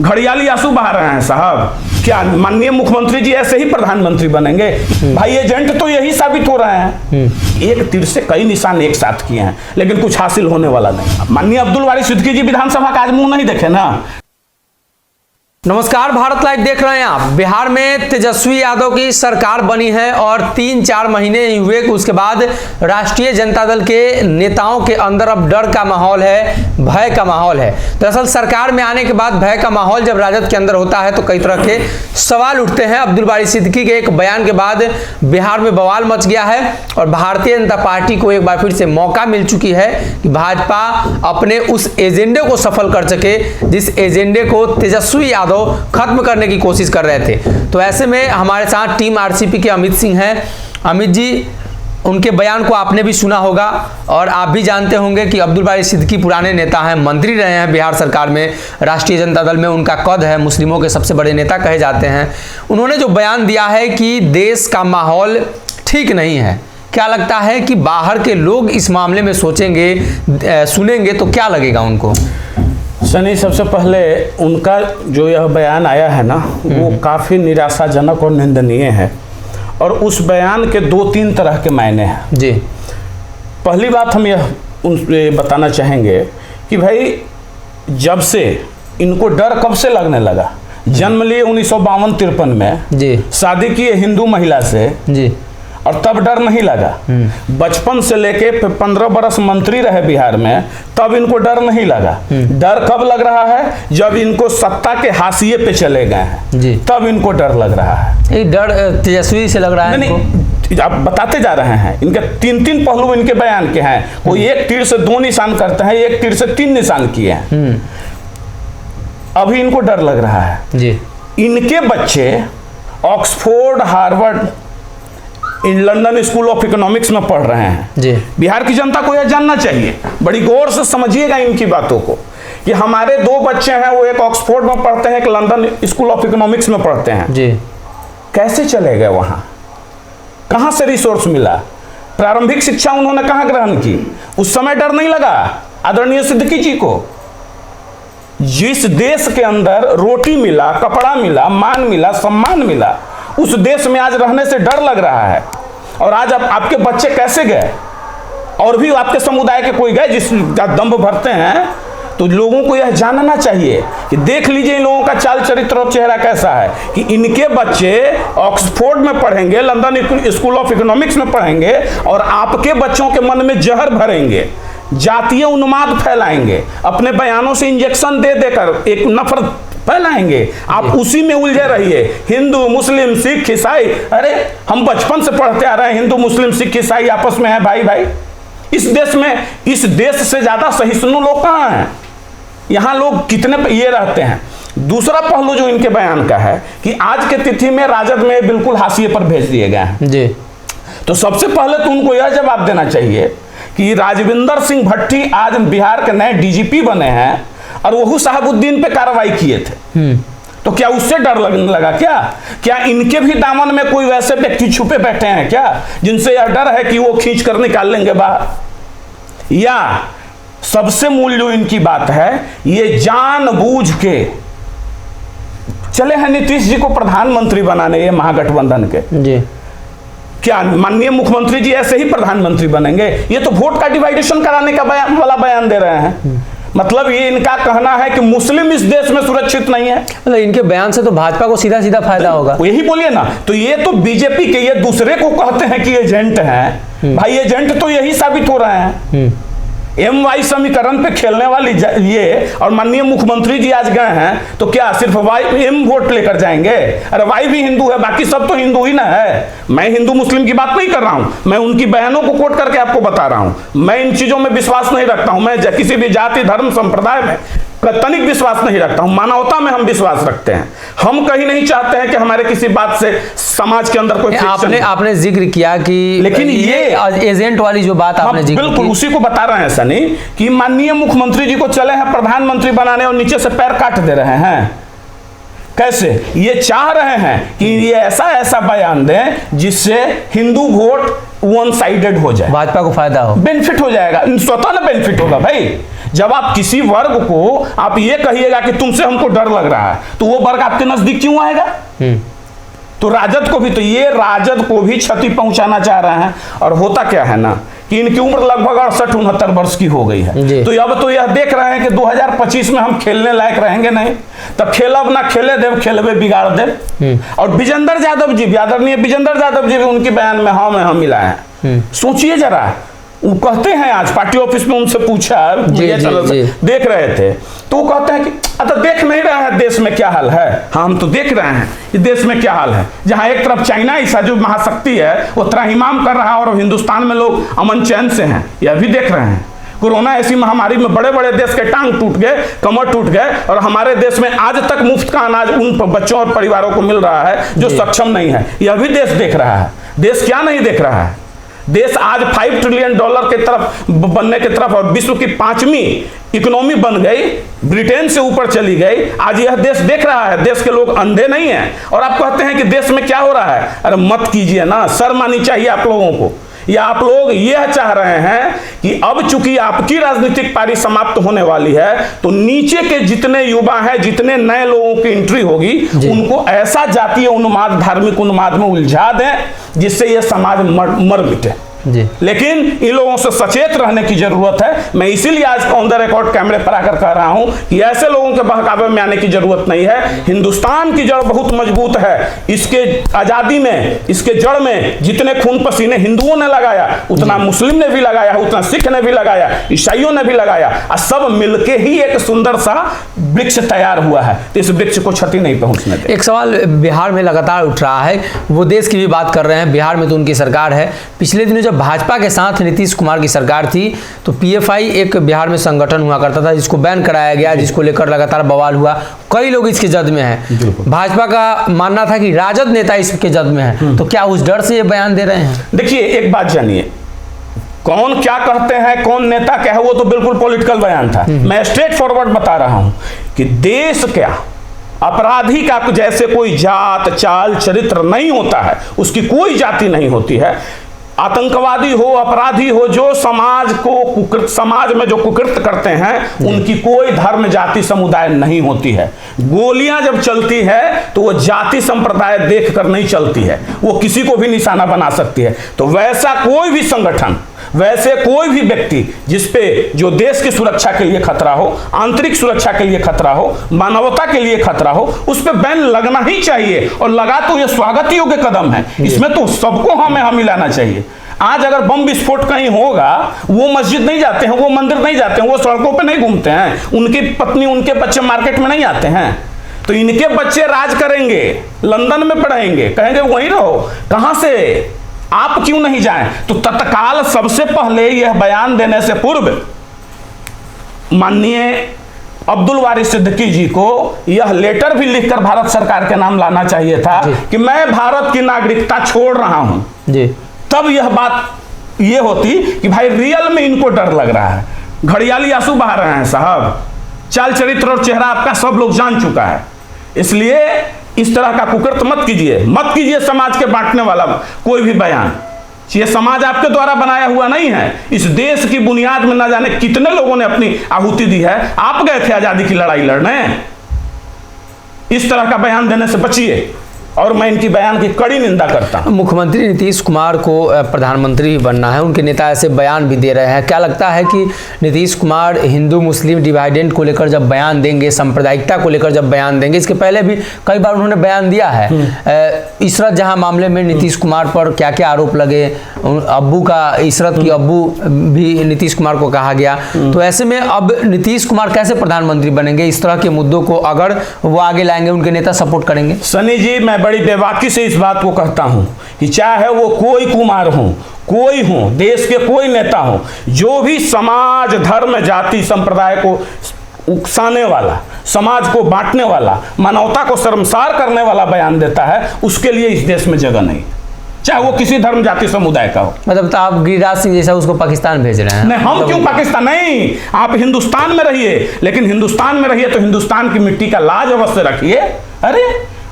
घड़ियाली आंसू बहा रहे हैं साहब। क्या माननीय मुख्यमंत्री जी ऐसे ही प्रधानमंत्री बनेंगे? भाई एजेंट तो यही साबित हो रहे हैं। एक तीर से कई निशान एक साथ किए हैं, लेकिन कुछ हासिल होने वाला नहीं। माननीय अब्दुल वारिस सिद्दीकी जी विधानसभा का आज मुंह नहीं देखे ना। नमस्कार, भारत लाइव देख रहे हैं आप। बिहार में तेजस्वी यादव की सरकार बनी है और 3-4 महीने ही हुए कि उसके बाद राष्ट्रीय जनता दल के नेताओं के अंदर अब डर का माहौल है, भय का माहौल है। दरअसल सरकार में आने के बाद भय का माहौल जब राजद के अंदर होता है तो कई तरह के सवाल उठते हैं। अब्दुल वारिस सिद्दीकी के एक बयान के बाद बिहार में बवाल मच गया है और भारतीय जनता पार्टी को एक बार फिर से मौका मिल चुकी है कि भाजपा अपने उस एजेंडे को सफल कर सके जिस एजेंडे को तेजस्वी यादव खत्म करने की कोशिश कर रहे थे। तो ऐसे में हमारे साथ टीम आरसीपी के अमित सिंह हैं। अमित जी, उनके बयान को आपने भी सुना होगा और आप भी जानते होंगे कि अब्दुल वारिस सिद्दीकी पुराने नेता हैं, मंत्री रहे हैं बिहार सरकार में, राष्ट्रीय जनता दल में उनका कद है, मुस्लिमों के सबसे बड़े नेता कहे जाते हैं। उन्होंने जो बयान दिया है कि देश का माहौल ठीक नहीं है, क्या लगता है कि बाहर के लोग इस मामले में सोचेंगे, सुनेंगे तो क्या लगेगा उनको? सनी, सबसे पहले उनका जो यह बयान आया है ना, वो काफ़ी निराशाजनक और निंदनीय है और उस बयान के 2-3 तरह के मायने हैं जी। पहली बात हम यह उनसे बताना चाहेंगे कि भाई जब से इनको डर कब से लगने लगा, जन्म लिए 1952-53 में जी, शादी किए हिंदू महिला से जी, और तब डर नहीं लगा। बचपन से लेके 15 बरस मंत्री रहे बिहार में, तब इनको डर नहीं लगा। डर कब लग रहा है? जब इनको सत्ता के हाशिए पे चले गए हैं जी, तब इनको डर लग रहा है। ये डर तेजस्वी से लग रहा है? नहीं, आप बताते जा रहे हैं। इनके 3-3 पहलू इनके बयान के हैं। कोई एक तीर से 2 निशान करते हैं, एक तीर से 3 निशान किए हैं। अभी इनको डर लग रहा है जी। इनके बच्चे Oxford, Harvard, London school of economics में पढ़ रहे हैं जी। बिहार की जनता को यह जानना चाहिए, बड़ी गौर से समझिएगा इनकी बातों को, कि हमारे 2 बच्चे हैं, वो एक ऑक्सफोर्ड में पढ़ते हैं, एक लंदन स्कूल ऑफ इकोनॉमिक्स में पढ़ते हैं जी। कैसे चले गए वहां? कहां से रिसोर्स मिला? प्रारंभिक शिक्षा उन्होंने कहां ग्रहण की? उस समय डर नहीं लगा आदरणीय सिद्दीकी जी को? जिस देश के अंदर रोटी मिला, कपड़ा मिला, मान मिला, सम्मान मिला, उस देश में आज रहने से डर लग रहा है। और आज आपके बच्चे कैसे गए? और भी आपके समुदाय के कोई गए जिस दंभ भरते हैं? तो लोगों को यह जानना चाहिए कि देख लीजिए इन लोगों का चाल चरित्र और चेहरा कैसा है, कि इनके बच्चे ऑक्सफोर्ड में पढ़ेंगे, लंदन स्कूल ऑफ इकोनॉमिक्स में पढ़ेंगे और आपके बच्चों के मन में जहर भरेंगे, जातीय उन्माद फैलाएंगे, अपने बयानों से इंजेक्शन दे देकर एक नफरत फैलाएंगे। आप उसी में उलझे रहिए। हिंदू, मुस्लिम, सिख, ईसाई, अरे हम बचपन से पढ़ते आ रहे हैं हिंदू, मुस्लिम, सिख, ईसाई आपस में है भाई भाई। इस देश में, इस देश से ज्यादा सहिष्णु लोग कहाँ हैं? यहाँ लोग कितने ये रहते हैं। दूसरा पहलू जो इनके बयान का है कि आज के तिथि में राजद में बिल्कुल हाशिए पर भेज दिए गए हैं जी। तो सबसे पहले तो उनको यह जवाब देना चाहिए कि राजविंदर सिंह भट्टी आज बिहार के नए डीजीपी बने हैं और वह शहाबुद्दीन पे कार्रवाई किए थे। तो क्या उससे डर लगने लगा क्या? क्या इनके भी दामन में कोई वैसे व्यक्ति छुपे बैठे हैं क्या, जिनसे यह डर है कि वो खींच कर निकाल लेंगे बाहर? या सबसे मूल जो इनकी बात है, ये जानबूझ के चले हैं नीतीश जी को प्रधानमंत्री बनाने, ये महागठबंधन के जी। क्या माननीय मुख्यमंत्री जी ऐसे ही प्रधानमंत्री बनेंगे? ये तो वोट का डिवाइडेशन कराने का बयान दे रहे हैं। मतलब ये इनका कहना है कि मुस्लिम इस देश में सुरक्षित नहीं है। मतलब इनके बयान से तो भाजपा को सीधा सीधा फायदा होगा। यही बोलिए ना। तो ये तो बीजेपी के, ये दूसरे को कहते हैं कि एजेंट हैं। भाई एजेंट तो यही साबित हो रहे हैं। MY समीकरण पे खेलने वाली ये, और माननीय मुख्यमंत्री जी आज गए हैं तो क्या सिर्फ M वोट लेकर जाएंगे? अरे Y भी हिंदू है, बाकी सब तो हिंदू ही ना है। मैं हिंदू मुस्लिम की बात नहीं कर रहा हूं, मैं उनकी बहनों को कोट करके आपको बता रहा हूं। मैं इन चीजों में विश्वास नहीं रखता हूं। मैं किसी भी जाति, धर्म, संप्रदाय में तनिक विश्वास नहीं रखता हूं। मानवता में हम विश्वास रखते हैं। हम कहीं नहीं चाहते हैं कि हमारे किसी बात से समाज के अंदर कोई आपने जिक्र किया कि, लेकिन ये एजेंट वाली जो बात आपने जिक्र बिल्कुल उसी को बता रहे हैं सनी, कि माननीय मुख्यमंत्री जी को चले हैं प्रधानमंत्री बनाने और नीचे से पैर काट दे रहे हैं। कैसे? ये चाह रहे हैं कि ये ऐसा बयान दें जिससे हिंदू वोट वन साइडेड हो जाए, भाजपा को फायदा हो, बेनिफिट हो जाएगा। स्वतः ना बेनिफिट होगा भाई। जब आप किसी वर्ग को आप ये कहिएगा कि तुमसे हमको डर लग रहा है, तो वो वर्ग आपके नजदीक क्यों आएगा? तो राजद को भी, तो ये राजद को भी क्षति पहुंचाना चाह रहे हैं। और होता क्या है ना कि इनकी उम्र लगभग 68-69 वर्ष की हो गई है, तो अब तो यह देख रहे हैं कि 2025 में हम खेलने लायक रहेंगे नहीं, तब खेलब ना खेले देव, खेलबे बिगाड़ देव। और विजेंद्र यादव जी भी, आदरणीय विजेंद्र यादव जी भी उनके बयान में हाँ में हम मिलाए हैं। सोचिए जरा, वो कहते हैं, आज पार्टी ऑफिस में उनसे पूछा, देख रहे थे, तो वो कहते हैं कि अच्छा देख नहीं रहे हैं देश में क्या हाल है? हाँ, हम तो देख रहे हैं कि देश में क्या हाल है। जहां एक तरफ चाइना ऐसा जो महाशक्ति है वो त्राहिमाम कर रहा है और हिंदुस्तान में लोग अमन चैन से हैं, यह भी देख रहे हैं। कोरोना ऐसी महामारी में बड़े बड़े देश के टांग टूट गए, कमर टूट गए, और हमारे देश में आज तक मुफ्त का अनाज उन बच्चों और परिवारों को मिल रहा है जो सक्षम नहीं है। यह भी देश देख रहा है। देश क्या नहीं देख रहा है? देश आज $5 ट्रिलियन के तरफ बनने की तरफ और विश्व की 5वीं इकोनॉमी बन गई, ब्रिटेन से ऊपर चली गई। आज यह देश देख रहा है। देश के लोग अंधे नहीं हैं। और आप कहते हैं कि देश में क्या हो रहा है? अरे मत कीजिए ना, शर्म आनी चाहिए आप लोगों को। या आप लोग यह चाह रहे हैं कि अब चूंकि आपकी राजनीतिक पारी समाप्त होने वाली है, तो नीचे के जितने युवा हैं, जितने नए लोगों की एंट्री होगी, उनको ऐसा जातीय उन्माद, धार्मिक उन्माद में उलझा दें जिससे यह समाज मर मिटे। लेकिन इन लोगों से सचेत रहने की जरूरत है। मैं इसीलिए आज ऑन द रिकॉर्ड कैमरे पर आकर कह रहा हूं कि ऐसे लोगों के बहकावे में आने की जरूरत नहीं है। हिंदुस्तान की जड़ बहुत मजबूत है। इसके आजादी में, इसके जड़ में जितने खून पसीने हिंदुओं ने लगाया, उतना मुस्लिम ने भी लगाया, उतना सिख ने भी लगाया, ईसाइयों ने भी लगाया, और सब मिलके ही एक सुंदर सा वृक्ष तैयार हुआ है। तो इस वृक्ष को क्षति नहीं पहुंचने दें। एक सवाल बिहार में लगातार उठ रहा है, वो देश की भी बात कर रहे हैं, बिहार में तो उनकी सरकार है। पिछले दिनों भाजपा के साथ नीतीश कुमार की सरकार थी तो पीएफआई एक बिहार में संगठन हुआ करता था जिसको बैन कराया गया, जिसको लेकर लगातार बवाल हुआ। कई लोग इसके जद में हैं। भाजपा का मानना था कि राजद नेता इसके जद में है, तो क्या उस डर से ये बयान दे रहे हैं? देखिए, एक बात जानिए, कौन क्या कहते हैं, कौन नेता क्या है, वो तो बिल्कुल पॉलिटिकल बयान था। मैं स्ट्रेट फॉरवर्ड बता रहा हूं कि देश क्या, अपराधी का जैसे कोई जात, चाल, चरित्र नहीं होता है, उसकी कोई जाति नहीं होती है। आतंकवादी हो, अपराधी हो, जो समाज को समाज में जो कुकृत्य करते हैं, उनकी कोई धर्म, जाति, समुदाय नहीं होती है। गोलियां जब चलती है तो वो जाति संप्रदाय देखकर नहीं चलती है, वो किसी को भी निशाना बना सकती है। तो वैसा कोई भी संगठन, वैसे कोई भी व्यक्ति जिसपे जो देश की सुरक्षा के लिए खतरा हो, आंतरिक सुरक्षा के लिए खतरा हो, मानवता के लिए खतरा हो, उस पर बैन लगना ही चाहिए। और लगा तो ये स्वागत योग्य कदम है। इसमें तो सबको हमें मिलाना चाहिए। आज अगर बम विस्फोट कहीं होगा, वो मस्जिद नहीं जाते हैं, वो मंदिर नहीं जाते हैं, वो सड़कों पे नहीं घूमते हैं, उनकी पत्नी, उनके बच्चे मार्केट में नहीं आते हैं। तो इनके बच्चे राज करेंगे, लंदन में पढ़ेंगे, कहेंगे वहीं रहो। कहां से, आप क्यों नहीं जाएं? तो तत्काल सबसे पहले यह बयान देने से पूर्व माननीय अब्दुल वारिस सिद्दीकी जी को यह लेटर भी लिखकर भारत सरकार के नाम लाना चाहिए था कि मैं भारत की नागरिकता छोड़ रहा हूं जी। तब यह बात ये होती कि भाई रियल में इनको डर लग रहा है। घड़ियाली आंसू बहा रहे हैं साहब, चाल चरित्र और चेहरा आपका सब लोग जान चुका है। इसलिए इस तरह का कुकृत्य मत कीजिए समाज के बांटने वाला कोई भी बयान। ये समाज आपके द्वारा बनाया हुआ नहीं है। इस देश की बुनियाद में न जाने कितने लोगों ने अपनी आहुति दी है। आप गए थे आजादी की लड़ाई लड़ने। इस तरह का बयान देने से बचिए, और मैं इनकी बयान की कड़ी निंदा करता हूं। मुख्यमंत्री नीतीश कुमार को प्रधानमंत्री भी बनना है, उनके नेता ऐसे बयान भी दे रहे हैं। क्या लगता है कि नीतीश कुमार हिंदू मुस्लिम डिवाइडेंट को लेकर जब बयान देंगे, सांप्रदायिकता को लेकर जब बयान देंगे, इसके पहले भी कई बार उन्होंने बयान दिया है। इशरत जहां मामले में नीतीश कुमार पर क्या क्या आरोप लगे, अब्बू का, इशरत की अब्बू भी नीतीश कुमार को कहा गया। तो ऐसे में अब नीतीश कुमार कैसे प्रधानमंत्री बनेंगे? इस तरह के मुद्दों को अगर वो आगे लाएंगे, उनके नेता सपोर्ट करेंगे? सनी जी, मैं बड़ी बेबाकी से इस बात को कहता हूं कि चाहे वो कोई कुमार हो, कोई हो, देश के कोई नेता हो, जो भी समाज, धर्म, जाति, संप्रदाय को उकसाने वाला, समाज को बांटने वाला, मानवता को शर्मसार करने वाला बयान देता है, उसके लिए इस देश में जगह नहीं, चाहे वो किसी धर्म, जाति, समुदाय का हो। मतलब तो आप गिरिराज सिंह जैसा उसको पाकिस्तान भेज रहे हैं? नहीं, हम क्यों पाकिस्तान? नहीं, आप हिंदुस्तान में रहिए, लेकिन हिंदुस्तान में रहिए तो हिंदुस्तान की मिट्टी का लाज अवश्य रखिए। अरे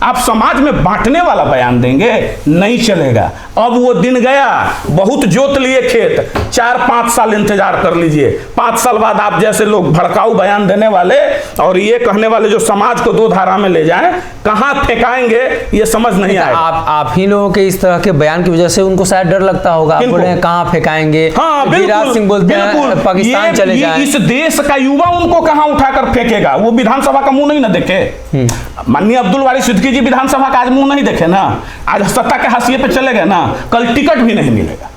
आप समाज में बांटने वाला बयान देंगे, नहीं चलेगा। अब वो दिन गया, बहुत जोत लिए खेत, 4-5 साल इंतजार कर लीजिए। 5 साल बाद आप जैसे लोग भड़काऊ बयान देने वाले और ये कहने वाले जो समाज को दो धारा में ले जाएं, कहां फेंकाएंगे ये समझ नहीं आएगा। आप ही लोगों के इस तरह के बयान की वजह से उनको शायद डर लगता होगा। आप बोल रहे हैं कहां फेंकाएंगे। हाँ, गिरिराज सिंह बोलते हैं पाकिस्तान चले जाएं। इस देश का युवा उनको कहां उठाकर फेंकेगा? वो विधानसभा का मुंह नहीं ना देखे। माननीय अब्दुल वारिस सिद्दीकी जी विधानसभा का आज मुंह नहीं देखे ना, आज सत्ता के हाशिए पे चले गए ना, कल टिकट भी नहीं मिलेगा।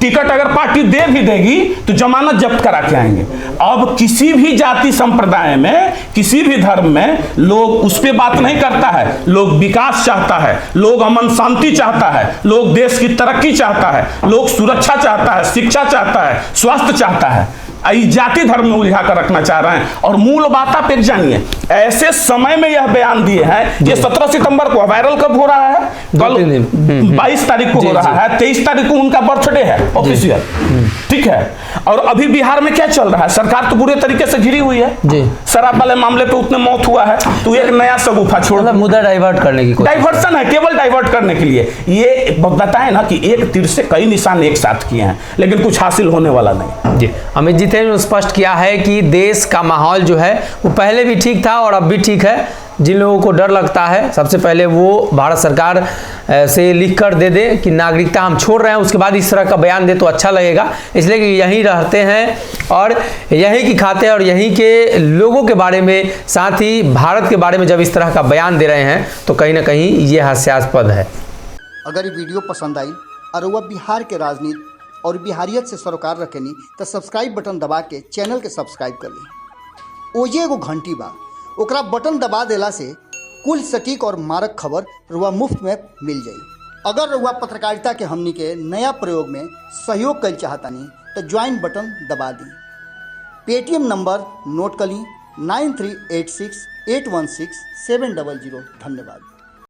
टिकट अगर पार्टी दे भी देगी तो जमानत जब्त करा के आएंगे। अब किसी भी जाति संप्रदाय में, किसी भी धर्म में लोग उस पे बात नहीं करता है। लोग विकास चाहता है, लोग अमन शांति चाहता है, लोग देश की तरक्की चाहता है, लोग सुरक्षा चाहता है, शिक्षा चाहता है, स्वास्थ्य चाहता है। जाति धर्म में उलझा कर रखना चाह रहे हैं। और मूल बात आप एक जानिए, ऐसे समय में यह बयान दिए हैं। ये 17 सितंबर को वायरल कब हो रहा है? कल 22 तारीख को हो रहा है, 23 तारीख को उनका बर्थडे है ऑफिशियल, ठीक है। और अभी बिहार में क्या चल रहा है? सरकार तो पूरे तरीके से घिरी हुई है। शराब वाले मामले पे उतने मौत हुआ है, तो एक नया सगुफा छोड़, मुद्दा डाइवर्ट करने की कोशिश, डाइवर्सन है, केवल डाइवर्ट करने के लिए। ये बताएं ना कि एक तीर से कई निशान एक साथ किए हैं, लेकिन कुछ हासिल होने वाला नहीं। जी, अमित जी ने स्पष्ट किया है कि देश का माहौल जो है वो पहले भी ठीक था और अब भी ठीक है। जिन लोगों को डर लगता है, सबसे पहले वो भारत सरकार से लिख कर दे दे कि नागरिकता हम छोड़ रहे हैं, उसके बाद इस तरह का बयान दे तो अच्छा लगेगा। इसलिए कि यहीं रहते हैं और यहीं की खाते हैं और यहीं के लोगों के बारे में, साथ ही भारत के बारे में जब इस तरह का बयान दे रहे हैं तो कहीं ना कहीं ये हास्यास्पद है। अगर ये वीडियो पसंद आई और वह बिहार के राजनीति और बिहारियत से सरोकार रखेनी तो सब्सक्राइब बटन दबा के चैनल के सब्सक्राइब कर ली। ओजे एगो घंटी बा, ओकरा बटन दबा देला से कुल सटीक और मारक खबर रुआ मुफ्त में मिल जाई। अगर रुआ पत्रकारिता के हमनी के नया प्रयोग में सहयोग कर चाहतानी तो ज्वाइन बटन दबा दी। पेटीएम नंबर नोट कर ली 9386816700। धन्यवाद।